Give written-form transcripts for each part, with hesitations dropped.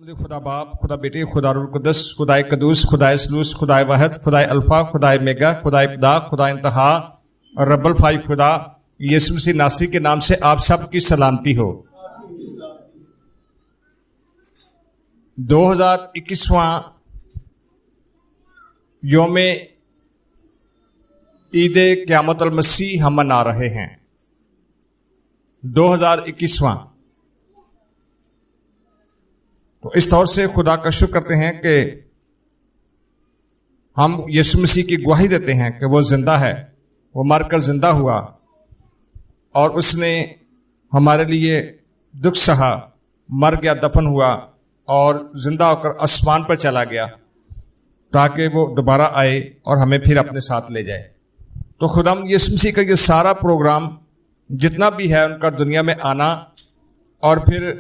خدا باپ، خدا بیٹے، خدا روح القدس، خدائے قدوس، خدائے سلوس، خدائے واحد، خدائے الفا، خدائے میگا، خدائے ابتدا، خدائے انتہا اور رب الفائی خدا یسوع مسیح ناصری کے نام سے آپ سب کی سلامتی ہو۔ 2021واں یوم عید قیامت المسیح ہم منا رہے ہیں۔ 2021واں تو اس طور سے خدا کا شکر کرتے ہیں کہ ہم یسوع مسیح کی گواہی دیتے ہیں کہ وہ زندہ ہے، وہ مر کر زندہ ہوا اور اس نے ہمارے لیے دکھ سہا، مر گیا، دفن ہوا اور زندہ ہو کر آسمان پر چلا گیا تاکہ وہ دوبارہ آئے اور ہمیں پھر اپنے ساتھ لے جائے۔ تو خدا یسوع مسیح کا یہ سارا پروگرام جتنا بھی ہے ان کا دنیا میں آنا اور پھر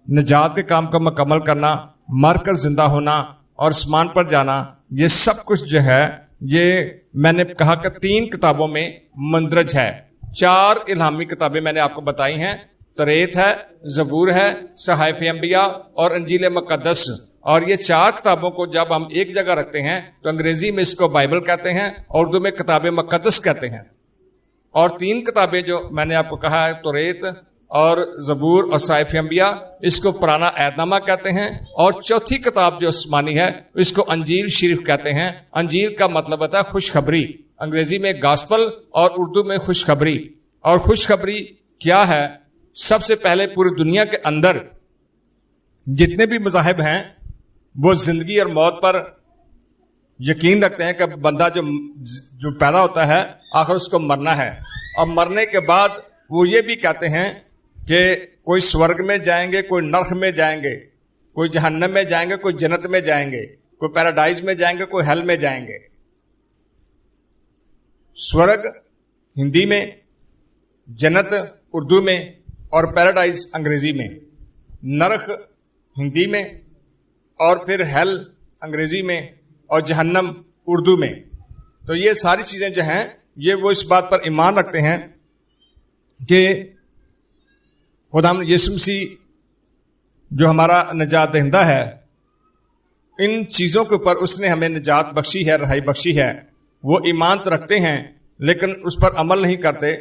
نجات کے کام کو مکمل کرنا، مر کر زندہ ہونا اور آسمان پر جانا، یہ سب کچھ جو ہے یہ میں نے کہا کہ 3 کتابوں میں مندرج ہے۔ 4 الہامی کتابیں میں نے آپ کو بتائی ہیں، توریت ہے، زبور ہے، صحائف انبیاء اور انجیل مقدس۔ اور یہ 4 کتابوں کو جب ہم ایک جگہ رکھتے ہیں تو انگریزی میں اس کو بائبل کہتے ہیں اور اردو میں کتاب مقدس کہتے ہیں۔ اور 3 کتابیں جو میں نے آپ کو کہا ہے، توریت اور زبور اور صحائف انبیاء، اس کو پرانا عہد نامہ کہتے ہیں۔ اور 4تھی کتاب جو آسمانی ہے اس کو انجیل شریف کہتے ہیں۔ انجیل کا مطلب ہوتا ہے خوشخبری، انگریزی میں گاسپل اور اردو میں خوشخبری۔ اور خوشخبری کیا ہے؟ سب سے پہلے پوری دنیا کے اندر جتنے بھی مذاہب ہیں وہ زندگی اور موت پر یقین رکھتے ہیں کہ بندہ جو پیدا ہوتا ہے آخر اس کو مرنا ہے، اور مرنے کے بعد وہ یہ بھی کہتے ہیں کہ کوئی سورگ میں جائیں گے، کوئی نرک میں جائیں گے، کوئی جہنم میں جائیں گے، کوئی جنت میں جائیں گے، کوئی پیراڈائز میں جائیں گے، کوئی ہیل میں جائیں گے۔ سورگ ہندی میں، جنت اردو میں اور پیراڈائز انگریزی میں، نرک ہندی میں اور پھر ہیل انگریزی میں اور جہنم اردو میں۔ تو یہ ساری چیزیں جو ہیں یہ وہ اس بات پر ایمان رکھتے ہیں کہ خدا یسوع مسیح جو ہمارا نجات دہندہ ہے، ان چیزوں کے اوپر اس نے ہمیں نجات بخشی ہے، رہائی بخشی ہے۔ وہ ایمان تو رکھتے ہیں لیکن اس پر عمل نہیں کرتے،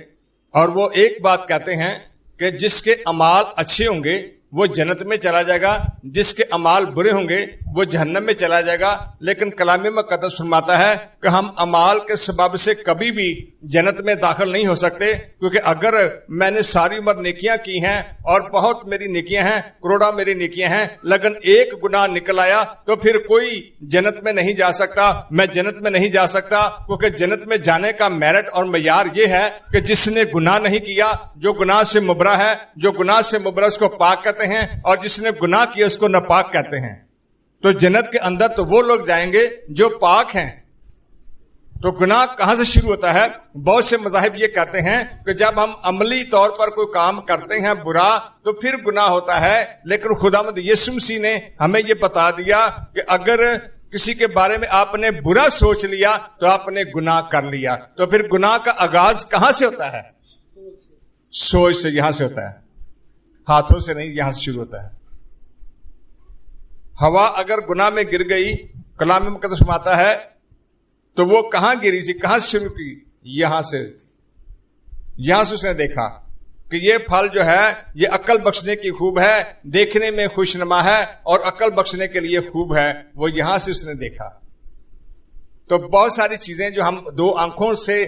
اور وہ ایک بات کہتے ہیں کہ جس کے اعمال اچھے ہوں گے وہ جنت میں چلا جائے گا، جس کے اعمال برے ہوں گے وہ جہنم میں چلا جائے گا۔ لیکن کلام مقدس فرماتا ہے کہ ہم اعمال کے سبب سے کبھی بھی جنت میں داخل نہیں ہو سکتے، کیونکہ اگر میں نے ساری عمر نیکیاں کی ہیں اور بہت میری نیکیاں ہیں، کروڑا میری نیکیاں ہیں، لیکن ایک گناہ نکل آیا تو پھر کوئی جنت میں نہیں جا سکتا، میں جنت میں نہیں جا سکتا، کیونکہ جنت میں جانے کا میرٹ اور معیار یہ ہے کہ جس نے گناہ نہیں کیا، جو گناہ سے مبرا ہے، جو گناہ سے مبرا اس کو پاک کہتے ہیں، اور جس نے گناہ کیا اس کو ناپاک کہتے ہیں۔ تو جنت کے اندر تو وہ لوگ جائیں گے جو پاک ہیں۔ تو گناہ کہاں سے شروع ہوتا ہے؟ بہت سے مذاہب یہ کہتے ہیں کہ جب ہم عملی طور پر کوئی کام کرتے ہیں برا تو پھر گناہ ہوتا ہے، لیکن خداوند یسوع مسیح نے ہمیں یہ بتا دیا کہ اگر کسی کے بارے میں آپ نے برا سوچ لیا تو آپ نے گناہ کر لیا۔ تو پھر گناہ کا آغاز کہاں سے ہوتا ہے؟ سوچ سے، یہاں سے ہوتا ہے، ہاتھوں سے نہیں، یہاں سے شروع ہوتا ہے۔ ہوا اگر گناہ میں گر گئی، کلام مقدس فرماتا ہے تو وہ کہاں گری تھی، کہاں سے شروع کی؟ یہاں سے۔ یہاں سے اس نے دیکھا کہ یہ پھل جو ہے یہ عقل بخشنے کی خوب ہے، دیکھنے میں خوش نما ہے اور عقل بخشنے کے لیے خوب ہے، وہ یہاں سے اس نے دیکھا۔ تو بہت ساری چیزیں جو ہم 2 آنکھوں سے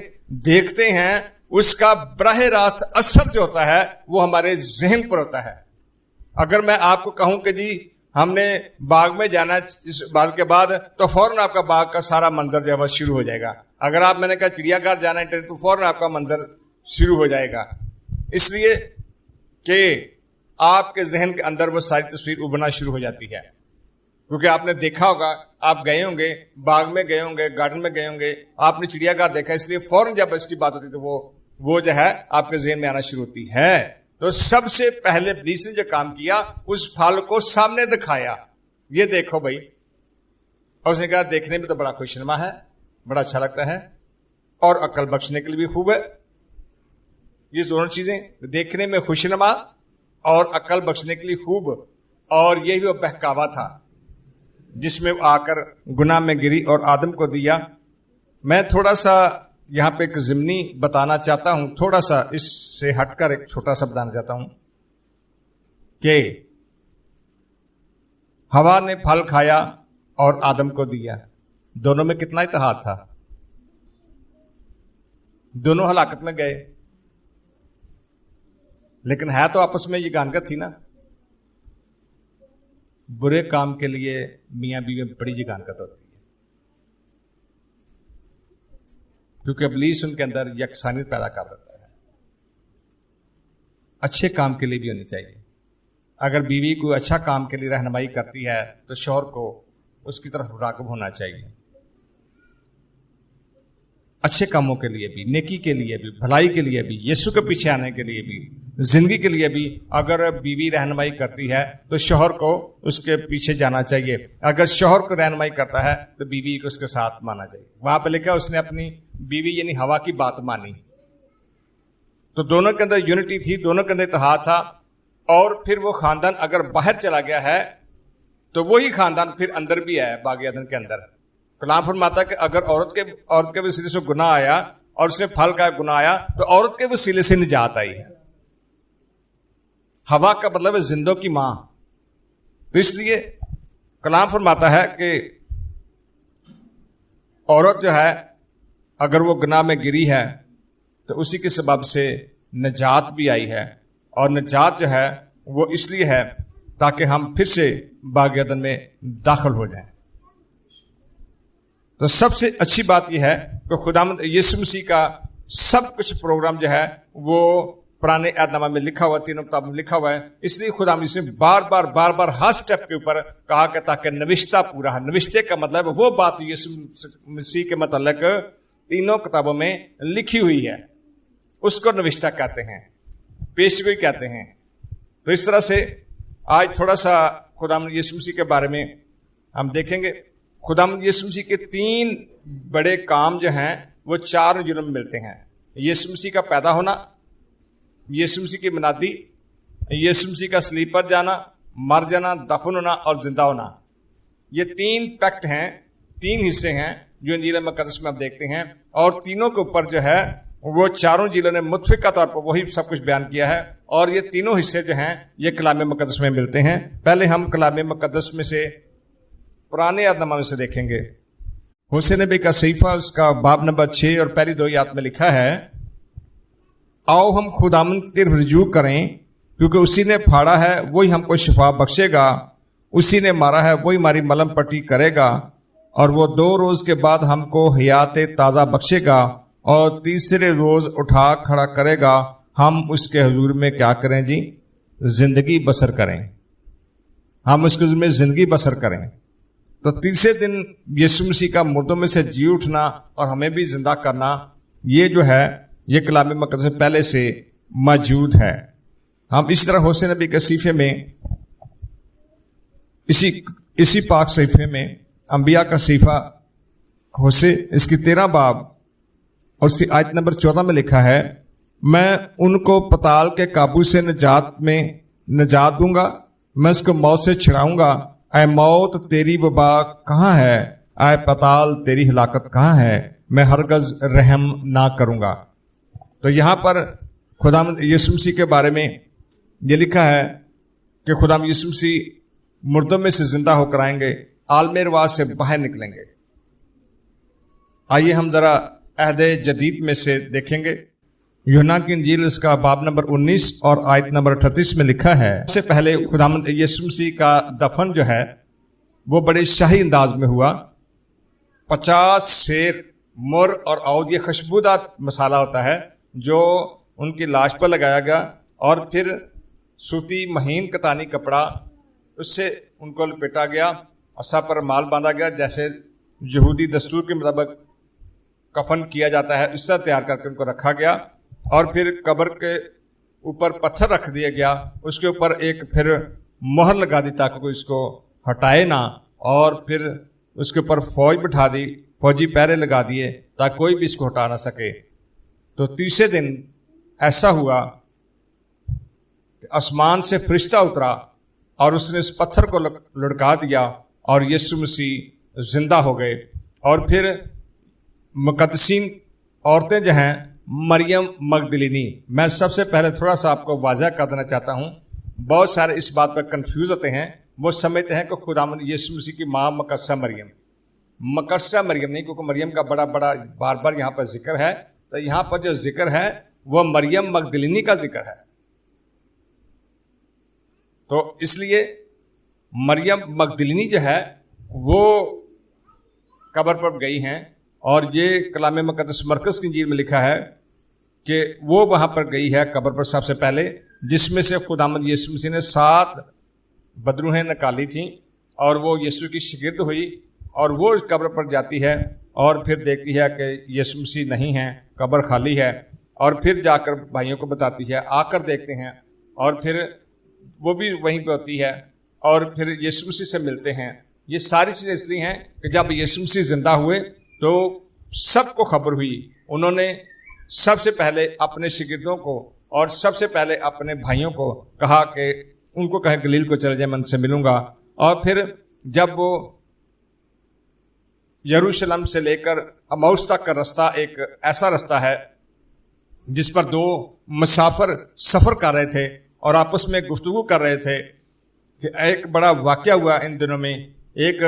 دیکھتے ہیں اس کا براہ راست اثر جو ہوتا ہے وہ ہمارے ذہن پر ہوتا ہے۔ اگر میں آپ کو کہوں کہ جی ہم نے باغ میں جانا اس بات کے بعد تو فوراً آپ کا باغ کا سارا منظر جو ہے شروع ہو جائے گا۔ اگر آپ میں نے کہا چڑیا گھر جانا ہے تو فوراً آپ کا منظر شروع ہو جائے گا، اس لیے کہ آپ کے ذہن کے اندر وہ ساری تصویر ابھرنا شروع ہو جاتی ہے، کیونکہ آپ نے دیکھا ہوگا، آپ گئے ہوں گے، باغ میں گئے ہوں گے، گارڈن میں گئے ہوں گے، آپ نے چڑیا گھر دیکھا، اس لیے فوراً جب اس کی بات ہوتی ہے تو وہ جو ہے آپ کے ذہن میں آنا شروع ہوتی ہے۔ تو سب سے پہلے ابلیس نے جو کام کیا اس پھل کو سامنے دکھایا، یہ دیکھو بھائی، اور اس نے کہا دیکھنے میں تو بڑا خوشنما ہے، بڑا اچھا لگتا ہے اور عقل بخشنے کے لیے بھی خوب ہے۔ یہ دونوں چیزیں، دیکھنے میں خوشنما اور عقل بخشنے کے لیے خوب، اور یہی وہ بہکاوا تھا جس میں وہ آ کر گناہ میں گری اور آدم کو دیا. میں تھوڑا سا یہاں پہ ایک ضمنی بتانا چاہتا ہوں, تھوڑا سا اس سے ہٹ کر ایک چھوٹا سا بتانا چاہتا ہوں کہ ہوا نے پھل کھایا اور آدم کو دیا. دونوں میں کتنا اتحاد تھا, دونوں ہلاکت میں گئے, لیکن ہے تو آپس میں یہ گانگت تھی نا. برے کام کے لیے میاں بیوی میں بڑی جگانکت ہوتی ہے, کیونکہ ابلیس ان کے اندر یکسانیت پیدا کر دیتا ہے. اچھے کام کے لیے بھی ہونی چاہیے. اگر بیوی کوئی اچھا کام کے لیے رہنمائی کرتی ہے تو شوہر کو اس کی طرف راغب ہونا چاہیے. اچھے کاموں کے لیے بھی, نیکی کے لیے بھی, بھلائی کے لیے بھی, یسوع کے پیچھے آنے کے لیے بھی, زندگی کے لیے بھی. اگر بیوی رہنمائی کرتی ہے تو شوہر کو اس کے پیچھے جانا چاہیے. اگر شوہر کو رہنمائی کرتا ہے تو بیوی کو اس کے ساتھ مانا چاہیے. وہاں پہ لکھا اس نے اپنی بیوی یعنی ہوا کی بات مانی. تو دونوں کے اندر یونٹی تھی, دونوں کے اندر اتحاد تھا. اور پھر وہ خاندان اگر باہر چلا گیا ہے تو وہی خاندان پھر اندر بھی ہے. باغ عدن کے اندر کلام فرماتا کہ اگر عورت کے وسیلے سے گناہ آیا اور اس نے پھل کا گناہ آیا تو عورت کے وسیلے سے نجات آئی ہے. ہوا کا مطلب ہے زندوں کی ماں. تو اس لیے کلام فرماتا ہے کہ عورت جو ہے اگر وہ گناہ میں گری ہے تو اسی کے سبب سے نجات بھی آئی ہے. اور نجات جو ہے وہ اس لیے ہے تاکہ ہم پھر سے باغ عدن میں داخل ہو جائیں. تو سب سے اچھی بات یہ ہے کہ خداوند یسوع مسیح کا سب کچھ پروگرام جو ہے وہ پرانے عہد نامہ میں لکھا ہوا, تینوں کتابوں میں لکھا ہوا ہے. اس لیے خداوند نے بار بار ہر سٹیپ کے اوپر کہا کہ تاکہ نوشتہ پورا ہے. نوشتے کا مطلب وہ بات یسوع مسیح کے متعلق تینوں کتابوں میں لکھی ہوئی ہے, اس کو نوشتہ کہتے ہیں, پیشگوئی کہتے ہیں. تو اس طرح سے آج تھوڑا سا خداوند یسوع مسیح کے بارے میں ہم دیکھیں گے. خداوند یسوع مسیح کے 3 بڑے کام جو ہیں وہ 4 جرم میں ملتے ہیں. یسوع مسیح کا پیدا ہونا, یسوع مسیح کی منادی, یسوع مسیح کا صلیب پر جانا, مر جانا, دفن ہونا اور زندہ ہونا. یہ 3 پیکٹ ہیں, 3 حصے ہیں جو انجیل مقدس میں آپ دیکھتے ہیں. اور تینوں کے اوپر جو ہے وہ 4 جیلوں نے متفقہ طور پر وہی سب کچھ بیان کیا ہے. اور یہ تینوں حصے جو ہیں یہ کلام مقدس میں ملتے ہیں. پہلے ہم کلام مقدس میں سے پرانے عہد نامہ میں سے دیکھیں گے. ہوسے نبی کا صحیفہ اس کا باب نمبر 6 اور پہلی 2 آیات میں لکھا ہے, آؤ ہم خداوند کی طرف رجوع کریں, کیونکہ اسی نے پھاڑا ہے وہی ہم کو شفا بخشے گا, اسی نے مارا ہے وہی ہماری ملم پٹی کرے گا, اور وہ 2 روز کے بعد ہم کو حیات تازہ بخشے گا, اور تیسرے روز اٹھا کھڑا کرے گا. ہم اس کے حضور میں کیا کریں جی؟ زندگی بسر کریں. ہم اس کے حضور میں زندگی بسر کریں. تو تیسرے دن یسوع مسیح کا مردوں میں سے جی اٹھنا اور ہمیں بھی زندہ کرنا, یہ جو ہے یہ کلام مقدس سے پہلے سے موجود ہے. ہم اسی طرح ہوسے نبی کے صحیفے میں اسی پاک صحیفے میں انبیاء کا صحیفہ ہوسے اس کی 13 باب اور اس کی آیت نمبر 14 میں لکھا ہے, میں ان کو پتال کے قابو سے نجات دوں گا, میں اس کو موت سے چھڑاؤں گا. اے موت تیری وبا کہاں ہے, اے پتال تیری ہلاکت کہاں ہے, میں ہرگز رحم نہ کروں گا. تو یہاں پر خداوند یسوع مسیح کے بارے میں یہ لکھا ہے کہ خداوند یسوع مسیح مردوں میں سے زندہ ہو کر آئیں گے, عالم ارواح سے باہر نکلیں گے. آئیے ہم ذرا عہد جدید میں سے دیکھیں گے. یوحنا کی انجیل اس کا باب نمبر 19 اور آیت نمبر 38 میں لکھا ہے, سب سے پہلے خداوند یسوع مسیح کا دفن جو ہے وہ بڑے شاہی انداز میں ہوا. 50 سیر, مر اور عود, یہ خوشبودار مسالہ ہوتا ہے جو ان کی لاش پر لگایا گیا, اور پھر سوتی مہین کتانی کپڑا اس سے ان کو لپیٹا گیا اور سر پر مال باندھا گیا, جیسے یہودی دستور کے مطابق کفن کیا جاتا ہے اس طرح تیار کر کے ان کو رکھا گیا. اور پھر قبر کے اوپر پتھر رکھ دیا گیا, اس کے اوپر ایک پھر مہر لگا دی تاکہ کوئی اس کو ہٹائے نہ, اور پھر اس کے اوپر فوج بٹھا دی, فوجی پہرے لگا دیے تاکہ کوئی بھی اس کو ہٹا نہ سکے. تو تیسرے دن ایسا ہوا کہ آسمان سے فرشتہ اترا اور اس نے اس پتھر کو لڑکا دیا اور یسوع مسیح زندہ ہو گئے. اور پھر مقدسین عورتیں جو ہیں مریم مگدلینی، میں سب سے پہلے تھوڑا سا آپ کو واضح کر دینا چاہتا ہوں. بہت سارے اس بات پر کنفیوز ہوتے ہیں، وہ سمجھتے ہیں کہ خداوند یسوع مسیح کی ماں مقدسہ مریم، مقدسہ مریم نہیں، کیونکہ مریم کا بڑا بار بار یہاں پر ذکر ہے. تو یہاں پر جو ذکر ہے وہ مریم مگدلینی کا ذکر ہے. تو اس لیے مریم مگدلینی جو ہے وہ قبر پر گئی ہیں، اور یہ کلام مقدس مرکز کی انجیل میں لکھا ہے کہ وہ وہاں پر گئی ہے قبر پر سب سے پہلے، جس میں سے خداوند یسوع مسیح نے 7 بدروہیں نکالی تھیں، اور وہ یسوع کی شاگرد ہوئی. اور وہ اس قبر پر جاتی ہے اور پھر دیکھتی ہے کہ یسوع مسیح نہیں ہیں، قبر خالی ہے. اور پھر جا کر بھائیوں کو بتاتی ہے، آ کر دیکھتے ہیں، اور پھر وہ بھی وہیں پہ ہوتی ہے، اور پھر یسوع مسیح سے ملتے ہیں. یہ ساری چیزیں اس لیے ہیں کہ جب یسوع مسیح زندہ ہوئے تو سب کو خبر ہوئی. انہوں نے سب سے پہلے اپنے شاگردوں کو اور سب سے پہلے اپنے بھائیوں کو کہا کہ ان کو کہے گلیل کو چلے جائیں، میں ان سے ملوں گا. اور پھر جب وہ یروشلم سے لے کر اماؤس تک کا رستہ ایک ایسا رستہ ہے جس پر 2 مسافر سفر کر رہے تھے اور آپس میں گفتگو کر رہے تھے کہ ایک بڑا واقعہ ہوا ان دنوں میں. ایک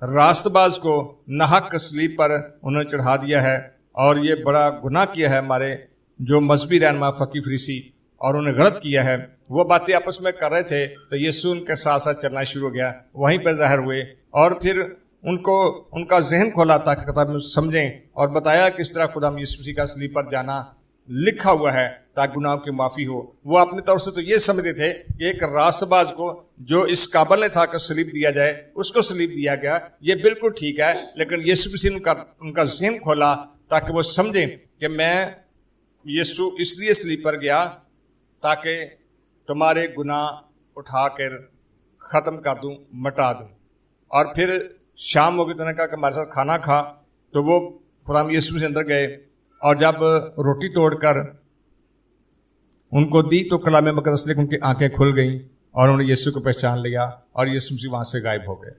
راست باز کو ناحق صلیب پر انہوں نے چڑھا دیا ہے، اور یہ بڑا گناہ کیا ہے ہمارے جو مذہبی رہنما فقی فریسی، اور انہوں نے غلط کیا ہے. وہ باتیں آپس میں کر رہے تھے تو یسوع ان کے ساتھ ساتھ چلنا شروع ہو گیا، وہیں پہ ظاہر ہوئے، اور پھر ان کو ان کا ذہن کھولا تاکہ کتاب میں سمجھیں، اور بتایا کس طرح خدا یسوع مسیح کا صلیب پر جانا لکھا ہوا ہے تاکہ گناہوں کی معافی ہو. وہ اپنی طور سے تو یہ سمجھتے تھے کہ ایک راست باز کو جو اس قابل نہیں تھا کہ صلیب دیا جائے اس کو صلیب دیا گیا، یہ بالکل ٹھیک ہے. لیکن یسوع مسیح نے ان کا ذہن کھولا تاکہ وہ سمجھیں کہ میں یسوع اس لیے صلیب پر گیا تاکہ تمہارے گناہ اٹھا کر ختم کر دوں، مٹا دوں. اور پھر شام ہو گئی تو انہوں نے کہا کہ ہمارے ساتھ کھانا کھا. تو وہ خدا یسوع مسیح اندر گئے، اور جب روٹی توڑ کر ان کو دی تو کلام مقدس لے کے ان کی آنکھیں کھل گئیں اور انہوں نے یسوع کو پہچان لیا، اور یسوع مسیح وہاں سے غائب ہو گئے.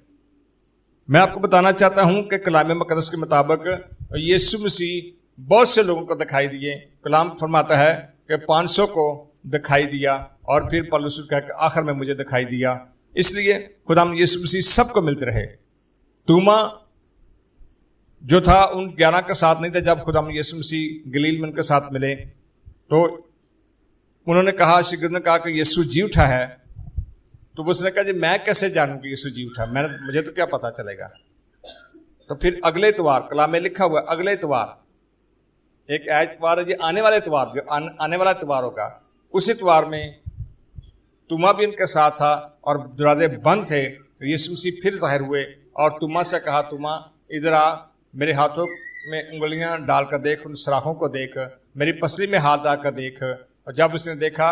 میں آپ کو بتانا چاہتا ہوں کہ کلام مقدس کے مطابق یسوع مسیح بہت سے لوگوں کو دکھائی دیے. کلام فرماتا ہے کہ 500 کو دکھائی دیا، اور پھر پولس کہا کہ آخر میں مجھے دکھائی دیا. اس لیے خدا یسوع مسیح سب کو ملتے رہے. توما جو تھا ان 11 کے ساتھ نہیں تھا. جب خدا یسوع مسیح گلیل میں ان کے ساتھ ملے تو انہوں نے کہا، شاگرد نے کہا کہ یسوع جی اٹھا ہے. تو اس نے کہا جی میں کیسے جانوں کہ یسوع جی اٹھا، مجھے تو کیا پتا چلے گا. تو پھر اگلے اتوار، کلام میں لکھا ہوا ہے اگلے اتوار، ایک اتوار ہے جی آنے والے اتوار، جو آنے والا اتوار ہوگا، اس اتوار میں توما بھی ان کے ساتھ تھا اور دروازے بند تھے. یسوع مسیح پھر ظاہر ہوئے اور توما سے کہا، توما ادھر آ، میرے ہاتھوں میں انگلیاں ڈال کر دیکھ، ان سراخوں کو دیکھ، میری پسلی میں ہاتھ ڈال کر دیکھ. اور جب اس نے دیکھا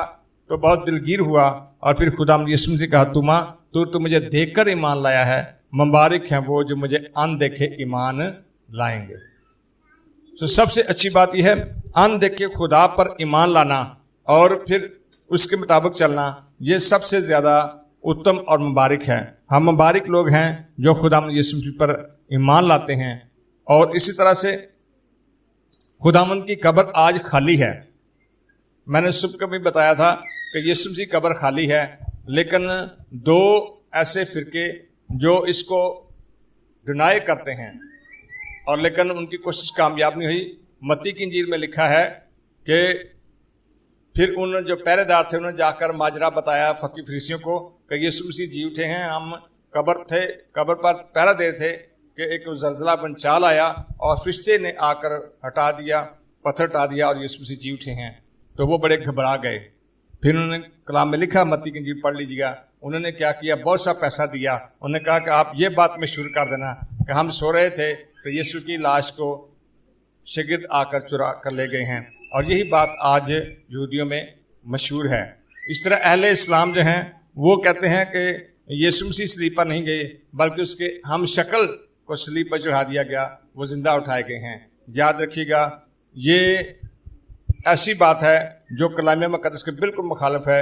تو بہت دلگیر ہوا، اور پھر خدا یسوع مسیح کہا، توما تو مجھے دیکھ کر ایمان لایا ہے، مبارک ہیں وہ جو مجھے ان دیکھے ایمان لائیں گے. تو سب سے اچھی بات یہ ہے ان دیکھے خدا پر ایمان لانا اور پھر اس کے مطابق چلنا، یہ سب سے زیادہ اتم اور مبارک ہے. ہم مبارک لوگ ہیں جو خدا یسوع مسیح پر ایمان لاتے ہیں. اور اسی طرح سے خداوند کی قبر آج خالی ہے. میں نے صبح کو بھی بتایا تھا کہ یسوع مسیح کی قبر خالی ہے، لیکن 2 ایسے فرقے جو اس کو ڈینائی کرتے ہیں، اور لیکن ان کی کوشش کامیاب نہیں ہوئی. متی کی انجیل میں لکھا ہے کہ پھر ان جو پہرے دار تھے انہوں نے جا کر ماجرا بتایا فقی فریسیوں کو کہ یسوع مسیح جی اٹھے ہیں، ہم قبر پر پہرا دے تھے کہ ایک زلزلہ بن چال آیا اور فرشتے نے آ کر ہٹا دیا، پتھر ہٹا دیا، اور یسوع مسیح جی اٹھے ہیں. تو وہ بڑے گھبرا گئے. پھر انہوں نے کلام میں لکھا، متی کی انجیل پڑھ لیجیے گا، انہوں نے کیا کیا، بہت سا پیسہ دیا. انہوں نے کہا کہ آپ یہ بات مشہور کر دینا کہ ہم سو رہے تھے کہ یسوع کی لاش کو شاگرد آ کر چرا کر لے گئے ہیں. اور یہی بات آج یہودیوں میں مشہور ہے. اس طرح اہل اسلام جو ہیں وہ کہتے ہیں کہ یسوع مسیح صلیب پر نہیں گئے بلکہ اس کے ہم شکل کو صلیب پر چڑھا دیا گیا، وہ زندہ اٹھائے گئے ہیں. یاد رکھیے گا یہ ایسی بات ہے جو کلام مقدس کے بالکل مخالف ہے.